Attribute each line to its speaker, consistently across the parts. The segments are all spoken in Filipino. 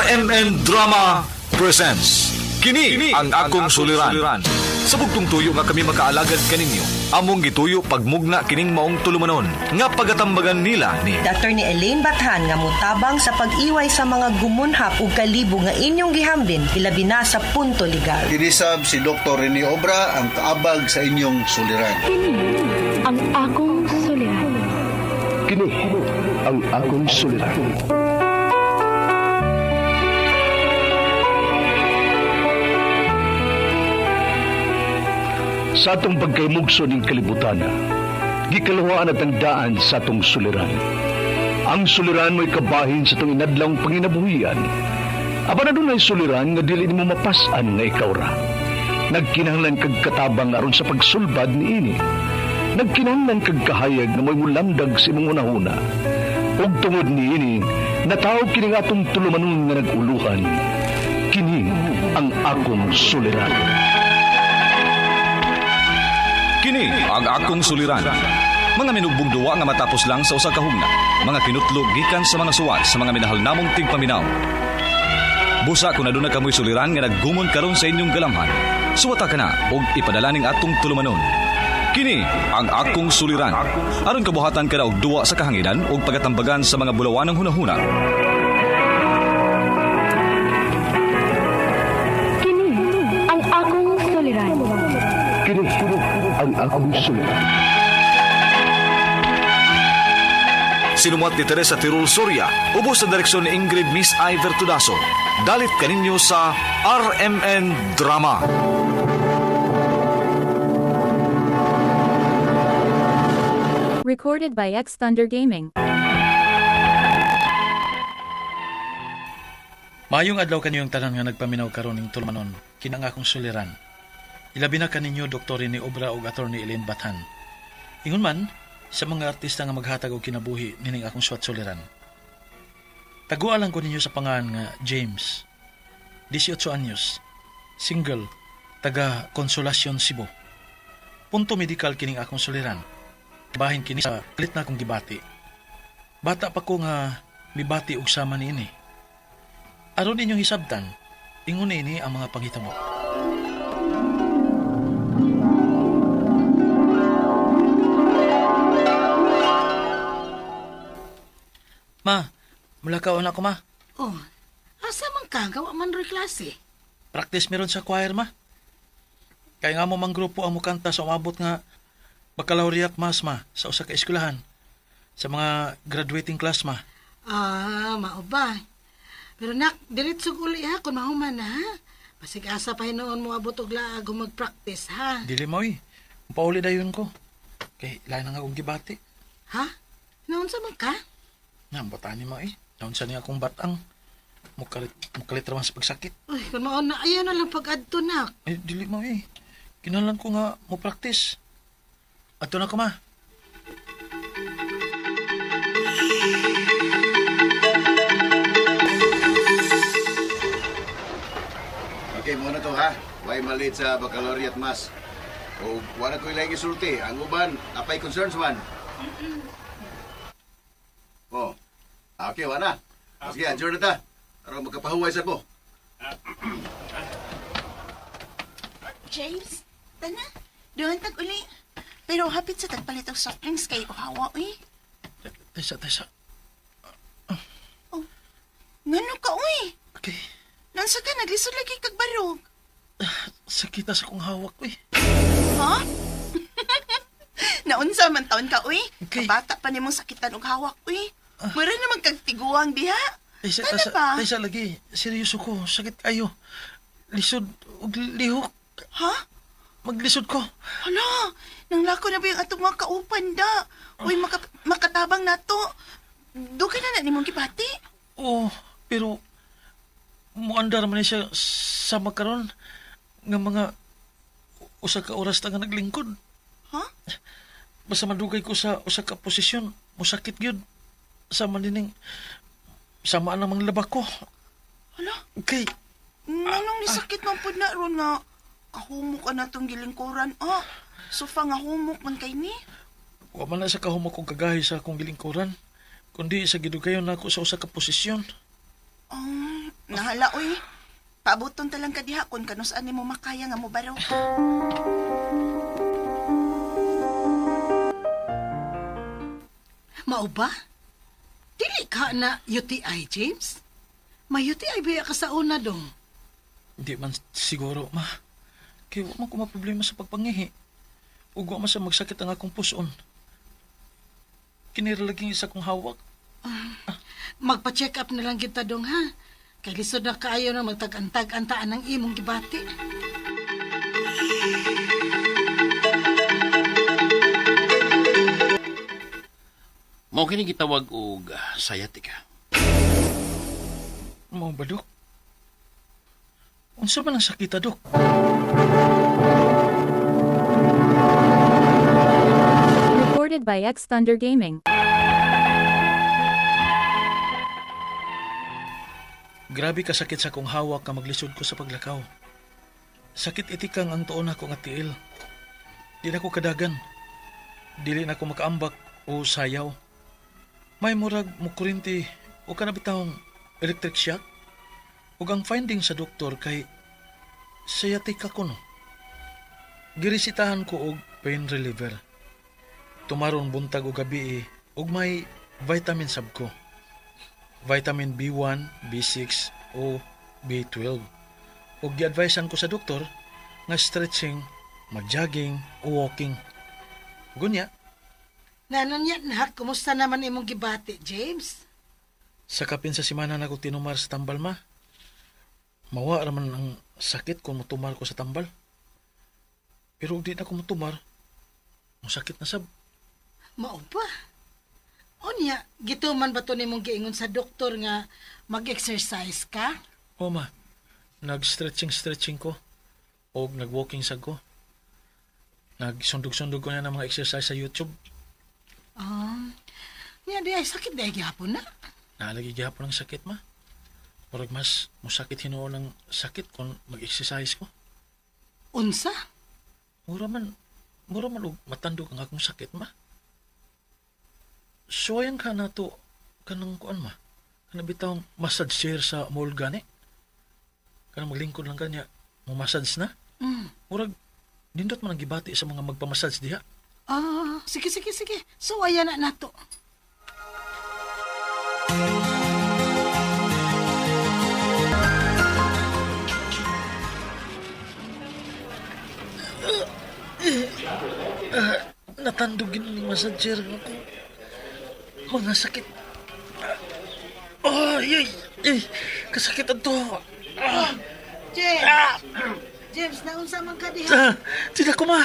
Speaker 1: RMN Drama presents Kini ang akong suliran. Sa bugtong tuyo nga kami makaalagad kaninyo. Among gituyo pagmugna kining maong tulumanon nga pagatambagan nila ni
Speaker 2: Dr. ni Elaine Bathan nga mutabang sa pag-iway sa mga gumunhap ug kalibo nga inyong gihambin ilabi na sa punto legal.
Speaker 3: Dinisab si Dr. Rene Obra ang kaabag sa inyong suliran.
Speaker 4: Kini ang akong suliran.
Speaker 5: Kini ang akong suliran. Sa atong pagkaymugso ng kalibutan, gikalawaan at ang daan sa atong suliran. Ang suliran mo'y kabahin sa itong inadlang panginabuhian. Aba na doon ay suliran nga dili mo mapasan nga ikaw ra. Nagkinahanglan kag katabang aron sa pagsulbad ni ini. Nagkinahanglan kag kahayag na may mulamdag sa imong unahuna. Ug tungod ni ini, natawag kini nga atong tulumanon nga naguluhan. Kini ang akong suliran.
Speaker 1: Kini ang akong suliran. Mga minugbong duwa nga matapos lang sa usa ka hugna. Mga kinutlog gikan sa mga suwat sa mga minahal namong tigpaminaw. Busa kung aduna kamoy suliran nga naggumon karon sa inyong galamhan. Suwata ka na og ipadalaning atong tulumanon. Kini ang akong suliran. Aron kabuhatan ka na og duwa sa kahanginan og pagatambagan sa mga bulawanang hunahuna.
Speaker 4: Kini ang akong suliran.
Speaker 5: Kini ang akong suliran.
Speaker 1: Sinumat ni Teresa Tirul Soria, ubos sa direksyon ni Ingrid Miss Iver Tudaso. Dalit kaninyo sa RMN Drama.
Speaker 6: Recorded by X Thunder Gaming.
Speaker 7: Maayong adlaw kaniyong tanan nga nagpaminaw karon ning tulumanon kinang akong suliran. Ilabi na kaninyo Dr. Rene Obra ug Atty. Elaine Bathan. Ingon man sa mga artista nga maghatag og kinabuhi nining akong suwat suliran. Tagualan ko ninyo sa pangalan nga James, 18 anyos, single, taga Consolacion, Cebu. Punto medikal kining akong suliran. Bahin kini sa kalit na akong gibati. Bata pa ko nga mibati og sama niini. Aron ninyong hisabtan, ingon ini ang mga panghitabo. Ma, mulakaon ako ma.
Speaker 8: Oh, asa man ka? Gawa man rin klase.
Speaker 7: Practice meron sa choir ma. Kaya nga mo mang grupo ang mukanta sa umabot nga baccalaureate mas ma sa usa ka eskwelahan. Sa mga graduating class ma.
Speaker 8: Ah, mao ba? Pero nak, diretso uli ha, kung mahuman ha. Pasig asa pa hinoon mo abot og laag o mag-practice ha.
Speaker 7: Dili mo pauli dayon ko. Kay lain nga akong gibati.
Speaker 8: Ha? Noon sa man ka?
Speaker 7: Nga, batani mo Naon sa niya akong batang. Mukalit raman sa pagsakit.
Speaker 8: Uy, kung maon na, ayaw na lang pag-adto nak.
Speaker 7: Dili mo Kinalan ko nga mo practice. Ato na ko ma.
Speaker 3: Okay, muna to ha. Why malit sa baccalaureate mas. O wala ko ilang isulti. Ang uban, apay concerns man. Oh, okay, wala. Sige, adjourn na ta. Para magkapahuway sa ko.
Speaker 9: James, tana, doon tag uli. Pero hapit sa tagpalit og soft drinks kay uhawa, uy.
Speaker 7: Tessa.
Speaker 9: Oh, ngano ka, uy?
Speaker 7: Okay.
Speaker 9: Nansa ka, naglisod lagi kag barog.
Speaker 7: Sakita sa kong hawak,
Speaker 9: Ha? Naunsa man taon ka, uy.
Speaker 7: Okay.
Speaker 9: Kabata pa nimong sakitan og hawak, uy. Mura naman kag tiguang diha.
Speaker 7: Tessa,
Speaker 9: Ano ba?
Speaker 7: Tessa, lagi. Seryoso ko. Sakit kayo. Lisod ug lihok.
Speaker 9: Ha?
Speaker 7: Maglisod ko.
Speaker 9: Hala, nang lako na ba yung atong mga kaupan da? Uy, makatabang na to. Duga na nimong gibati.
Speaker 7: Oh, pero muandar man siya sa makaron nga mga usa ka oras ta nga naglingkod.
Speaker 9: Ha?
Speaker 7: Basta madugay ko sa usa ka posisyon, musakit gyud. Sama dining samaan ang mga labak ko.
Speaker 9: Hala,
Speaker 7: Okay.
Speaker 9: nanong nisakit man pud na ron nga kahumok ka na tong gilingkuran. Sufa nga humok man kay ni.
Speaker 7: Wa man na sa kahumok kong kagahi sa akong gilingkuran, kundi sa gidugayon na ako sa usa ka posisyon.
Speaker 9: Nahala, uy. Paabuton talang kadiha kung kanusaan ni mo makaya nga mo baraw.
Speaker 8: Mao ba? Dili ka na UTI, James? May UTI ba ka sa una dong?
Speaker 7: Di man siguro, ma. Kaya wa man ko maproblema sa pagpangihi. Ug wa man sa magsakit ang akong puson. Kiniralaging isa kong hawak.
Speaker 8: Magpa-check up na lang kita dong, ha? Kay lisod na kaayo na magtag-antag-antaan ng imong gibati.
Speaker 6: Mao kini gitawag og sciatica.
Speaker 7: Mao ba, Dok? Unsa man ang sakita, Dok?
Speaker 10: Recorded by X Thunder Gaming.
Speaker 7: Grabe ka sakit sa kong hawak ka maglisod ko sa paglakaw. Sakit itikang ang tuon ako nga tiil. Di na ko kadagan. Dili na ko makaambak o sayaw. May murag mo kurinti o kanabitahong electric shock. Ug ang finding sa doktor kay sciatica ko no. Girisitahan ko og pain reliever. Tumaron buntag o gabi ug may vitamin sab ko. Vitamin B1, B6 o B12. Ug gi-advisean ko sa doktor nga stretching, mag-jogging o walking. Gunya,
Speaker 8: Nanon yan, nak? Kumusta naman imong gibati, James?
Speaker 7: sa kapin sa simana na ko tinumar sa tambal, ma. Mawa raman ang sakit kung mutumar ko sa tambal. Pero di na ko mutumar, masakit na sab.
Speaker 8: Mao ba? Onya, gituman ba to nimong giingon sa doktor nga mag-exercise ka?
Speaker 7: O ma, nag-stretching ko o nag-walking sag ko. Nagsundog-sundog ko na ng mga exercise sa YouTube.
Speaker 8: Niya di ay sakit di ay gihapon na.
Speaker 7: Naalagi gihapon ng sakit, ma. Murag mas musakit hinuon ng sakit kung mag-exercise ko.
Speaker 8: Unsa?
Speaker 7: Mura man og matandog ang akong sakit, ma. Suwayan ka na to kanang kuan, ma. Kanang bitawng massage chair sa mall gani. Kanang maglingkod lang kanya, massage na. Murag, nindot man ang gibati sa mga magpamassage diha.
Speaker 8: Sige. So, ayan na nato.
Speaker 7: Natandogin ni massage chair ako. Mga sakit. Ay, kasakit to.
Speaker 8: James, naunsa man ka diha?
Speaker 7: Tidak ko, ma.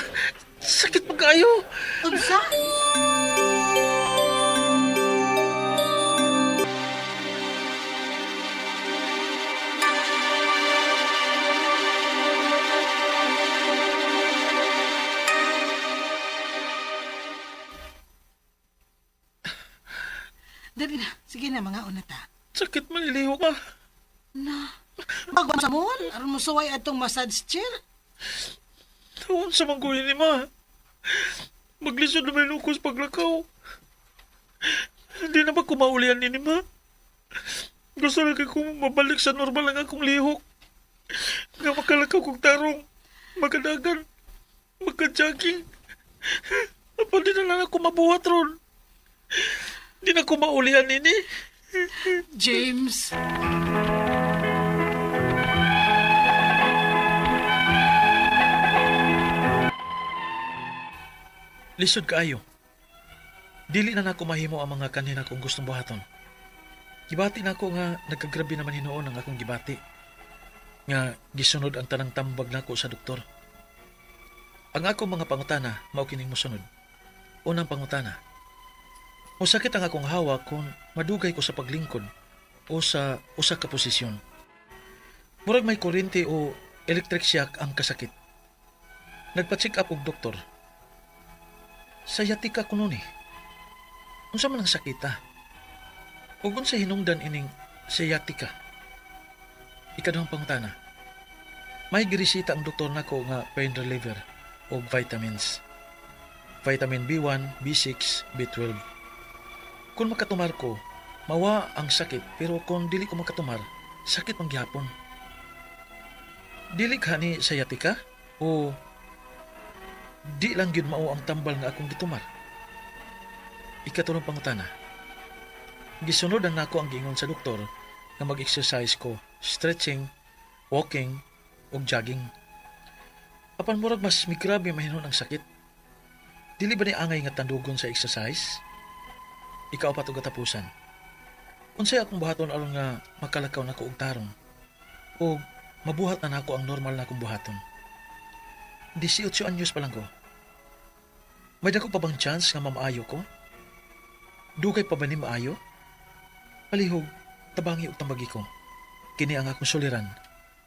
Speaker 7: Sakit pa kayo.
Speaker 8: Unsa? Dali na. Sige na, mga unata.
Speaker 7: Sakit maniliho ka.
Speaker 8: Magwan sa mon, aron mo suway atong massage chair.
Speaker 7: Tawon sa mangguhin ni ma. Maglisod na may lukos paglakaw. Hindi na ba kumaulian ni ma? Gusto lang kong mabalik sa normal ang akong lihok. Nga makalakaw kong tarong. Magadagan. Magka-jogging. Apa di na lang ako mabuhat ron. Di na ko maulian nini.
Speaker 8: James.
Speaker 7: Lisod kaayo. Dili na nako mahimo ang mga kanina kong gustong buhaton. Gibati na ako nga nagkagrabe naman hinuon ang akong gibati. Nga gisunod ang tanang tambag nako sa doktor. Ang akong mga pangutana mao kining mosunod. Unang pangutana. Musakit ang akong hawak kung madugay ko sa paglingkod o sa usa ka posisyon. Murag may kuryente o electric shock ang kasakit. Nagpa-check up og doktor. Sciatica ko nun eh. Unsa man ang sakita? Ug unsa hinungdan ining sciatica? Ikaduhang pangutana. May giresita ang doktor nako nga pain reliever o vitamins. Vitamin B1, B6, B12. Kung makatumar ko, mawa ang sakit pero kung dili ko makatumar, sakit mang gyapon. Dili ka ni sciatica o di lang gyud mao ang tambal nga akong gitumar. Ikatulong pangutana. Gisunod ang nako ang gingon sa doktor nga mag-exercise ko, stretching, walking, ug jogging. Apan murag mas migrabe mahinon ang sakit. Dili ba ni angay nga tandugon sa exercise? Ikaw pa ug katapusan. Unsay akong buhaton aron nga makalakaw nako og tarong o mabuhat na nako ang normal na akong buhaton. 18 anyos pa lang ko. May dako pa bang chance nga mamaayo ko? Dugay pa ba ni maayo? Palihog, tabangi og tambagi ko. Kini ang akong suliran,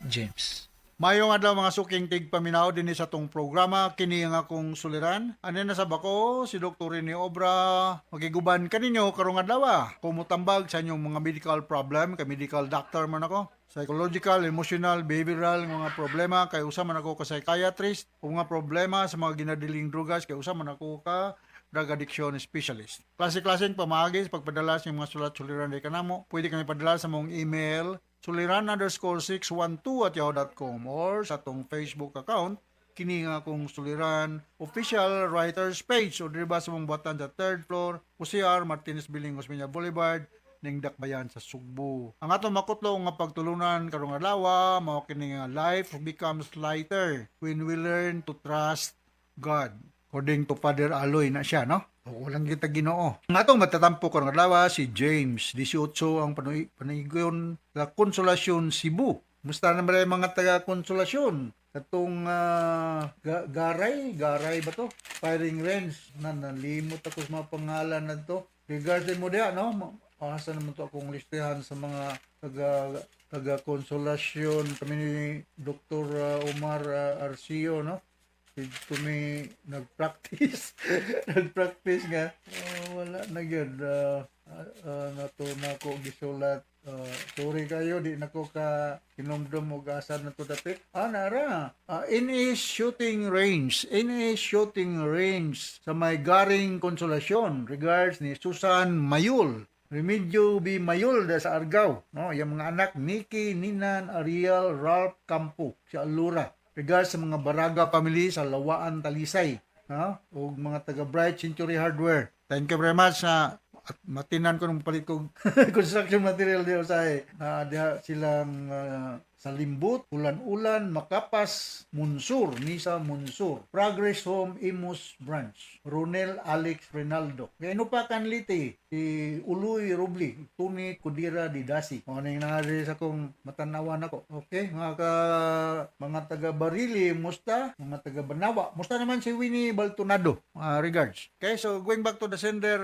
Speaker 7: James.
Speaker 11: Mayong adlaw mga suking tigpaminaw din sa tong programa kini ang akong suliran. Ano na sa bako si Dr. Rene Obra magiguban kaninyo karong adlaw. Kumutambag sa inyong mga medical problem, kay medical doctor man ako. Psychological, emotional, behavioral mga problema kay usa man ako ka psychiatrist. Kung mga problema sa mga ginadiling drugas kay usa man ako ka drug addiction specialist. Klase-klaseng pamagi sa pagpadala sa mga sulat-suliran di kanamo. Pwede kami padala sa mong email suliran_612@yahoo.com or sa tong Facebook account kini nga akong suliran official writers page o diba sa mong buhatan sa 3rd floor UCR Martinez Building, Osmeña Boulevard ning Dakbayan sa Sugbo. Ang atong makutlo nga pagtulunan karong adlaw mao kini nga life becomes lighter when we learn to trust God. According to Father Aloy na siya, no? O, walang kita Ginoo. Ang atong matatampo karong adlaw si James, 18 ang panigon sa Konsolasyon Cebu. Musta na ba mga taga Konsolasyon? Katong Garay ba to? Firing range na nalimot ako sa mga pangalan na to. Regarding mo diya, no? Asa naman to akong listahan sa mga taga Konsolasyon kami ni Dr. Omar Arcio, no? Dito may nag-practice nga wala na yun nato na ko gisulat sorry kayo di nako ka kinumdum og asa na to dati nara in a shooting range sa may Garing Konsolasyon regards ni Susan Mayul Remedyo B. Mayul sa Argao no yung mga anak Nikki, Ninan, Ariel, Ralph Campo si Alura regards sa mga Baraga family sa Lawaan, Talisay, o mga taga Bright Century Hardware. Thank you very much at matinan ko ng palit kong construction material diyo sa diha silang sa Limbut, Ulan-Ulan, Makapas, Munsur, Nisa Munsur, Progress Home, Imus Branch, Ronel Alex Renaldo. Kaya ano pa kanliti, si Uloy Rubli, Tuni Kudira Didasi. O nang nari sa kong matanawan ako. Okay, mga taga Barili, musta? Mga taga Banawa, musta naman si Winnie Baltonado? Regards. Okay, so going back to the sender,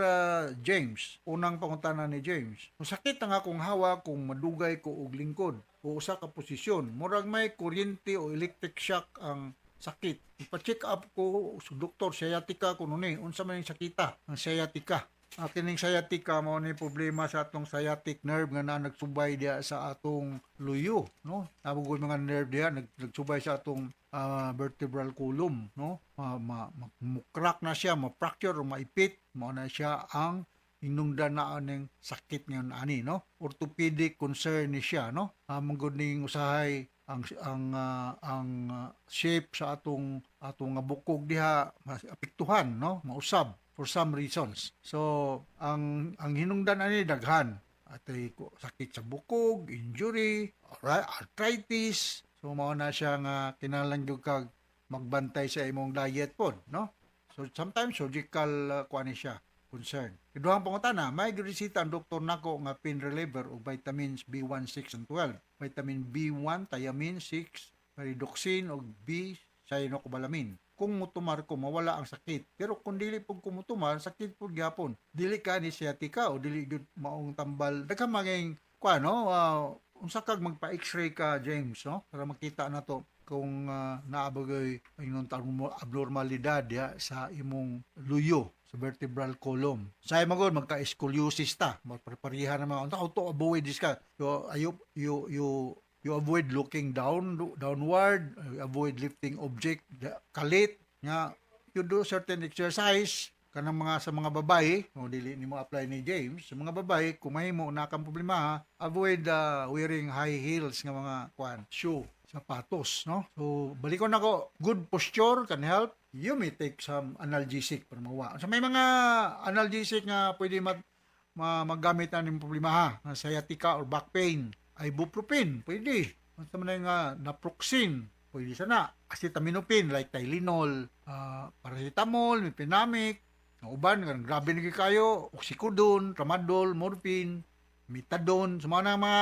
Speaker 11: James. Unang pangutana ni James. Sakit ang akong hawa kung madugay ko og lingkod o usa ka posisyon. Murag may kuryente o electric shock ang sakit. Ipa-check up ko sa doktor, sciatica ko nun unsa man yung sakita? Ang sciatica. Kining sciatica mo ni problema sa atong sciatic nerve nga na nagsubay diya sa atong luyo, no? Tabog mga nerve diya nagsubay sa atong vertebral column, no? Crack na siya, ma-fracture o maipit, mo na siya ang hinungdan na aning sakit ngayon ani, no? Orthopedic concern ni siya, no? Manggod ning usahay ang shape sa atong bukog diha apektuhan, no? Mausab for some reasons. So ang hinungdan ani daghan atay sakit sa bukog, injury, arthritis. So mao na siya nga kinahanglan gyud kag magbantay sa imong diet pod, no? So sometimes surgical kuani siya concern. Iduhang pangutana, may giresita ang doktor nako nga pain reliever o vitamins B1, 6, and 12. Vitamin B1, thiamine, 6, pyridoxine o B-cyanocobalamin. Kung mutumar ko, mawala ang sakit. Pero kung dili pag kumutumar, sakit po gyapon. Dili ka ni sciatica o dili gyud maong tambal. Daghang maging unsa kag magpa-x-ray ka, James, no? Para makita na to kung naabagay yung abnormalidad sa imong luyo sa vertebral column. Sa magod magka-scoliosis ta. Magpreparihan naman unta to avoid this ka. You avoid looking downward, avoid lifting object kalit nga you do certain exercise kanang mga sa mga babae, no, dili nimo apply ni James, sa mga babae kung mahimo na kang problema, avoid wearing high heels nga mga shoe, sapatos, no? So balikon nako, good posture can help. You may take some analgesic para mawa. So may mga analgesic nga pwede magamit na ng problema ha, sciatica or back pain. Ibuprofen, pwede. Basta man nga naproxen, pwede sana. Acetaminophen like Tylenol, paracetamol, Mepinamic, uban grabe na kayo, oxycodone, tramadol, morphine, methadone, sa mga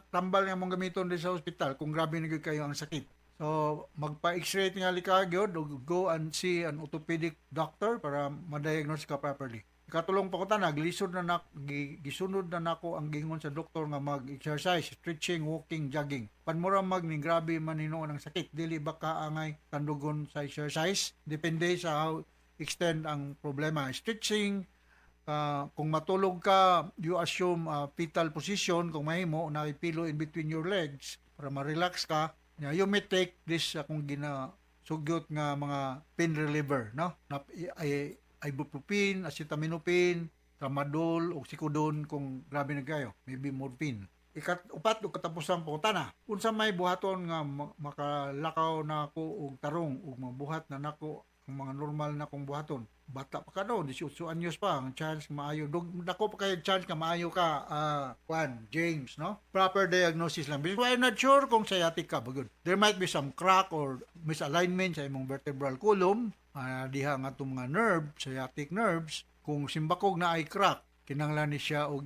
Speaker 11: tambal nga mong gamiton din sa ospital kung grabe na kayo ang sakit. So, magpa-x-ray tingali ka gyud, go and see an orthopedic doctor para ma-diagnose ka properly. Katulong pa ko tanag, gisunod na nako ang gingon sa doktor nga mag-exercise, stretching, walking, jogging. Panmura ning grabe man hinuon ang sakit, dili ba ka angay tandugon sa exercise? Depende sa how extend ang problema. Stretching, kung matulog ka, you assume fetal position, kung mahimo, nakipilo in between your legs para ma-relax ka. You may take this kung ginasugyot nga mga pain reliever, no? Ibuprofen, acetaminophen, tramadol, oxycodone kung grabe na kayo, maybe morphine. Upat o katapusang pangutana, unsa may buhaton nga makalakaw na ako og tarong ug mabuhat na nako ang mga normal na kong buhaton. Bata pa ka no, 18 anyos pa, ang chance maayo. Dako pa kayo chance ka maayo ka, James, no? Proper diagnosis lang. Because I'm not sure kung sciatica ba good. There might be some crack or misalignment sa imong vertebral column, diha nga itong mga sciatic nerves. Kung simbakog na ay crack, kinanglan ni siya og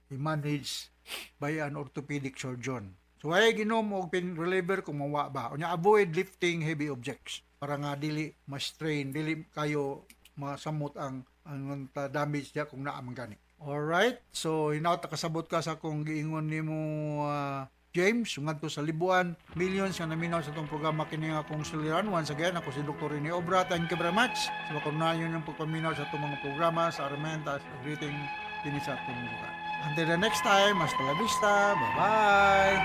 Speaker 11: i-manage by an orthopedic surgeon. So ay ginom og pain reliever kung mawa ba. Unya avoid lifting heavy objects para nga dili ma-strain, dili kayo masamot ang damage diya kung naa man gani. Alright, so hinaut kasabot ka sa kung giingon nimo James, ngadto sa libuan, millions nga naminaw sa itong programa kini nga akong suliran. Once again, ako si Dr. Rene Obra. Thank you very much. Sa kanunayon ng pagpaminaw sa itong mga programa sa Armenta, greeting din sa itong lugar. Until the next time, hasta la vista. Bye-bye!